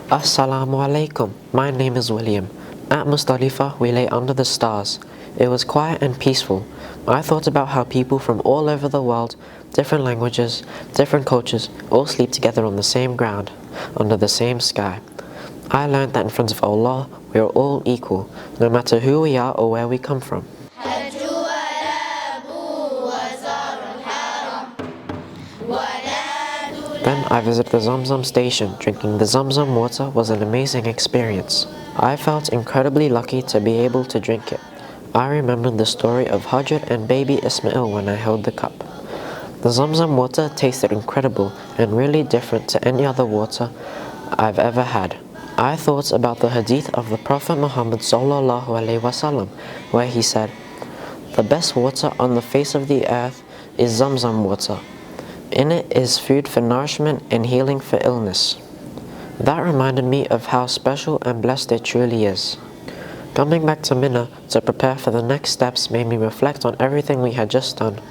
Assalamu alaikum. My name is Walliam. At Muzdalifah, we lay under the stars. It was quiet and peaceful. I thought about how people from all over the world, different languages, different cultures, all sleep together on the same ground, under the same sky. I learned that in front of Allah, we are all equal, no matter who we are or where we come from. Then I visited the Zamzam station. Drinking the Zamzam water was an amazing experience. I felt incredibly lucky to be able to drink it. I remembered the story of Hajar and baby Ismail when I held the cup. The Zamzam water tasted incredible and really different to any other water I've ever had. I thought about the hadith of the Prophet Muhammad ﷺ, where he said, "The best water on the face of the earth is Zamzam water. In it is food for nourishment and healing for illness." That reminded me of how special and blessed it truly is. Coming back to Mina to prepare for the next steps made me reflect on everything we had just done.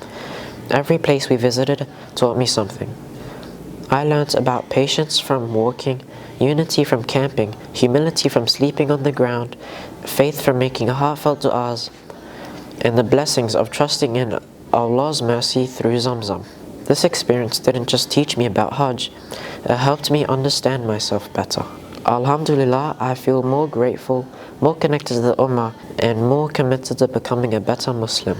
Every place we visited taught me something. I learnt about patience from walking, unity from camping, humility from sleeping on the ground, faith from making heartfelt du'as, and the blessings of trusting in Allah's mercy through Zamzam. This experience didn't just teach me about Hajj, it helped me understand myself better. Alhamdulillah, I feel more grateful, more connected to the Ummah, and more committed to becoming a better Muslim.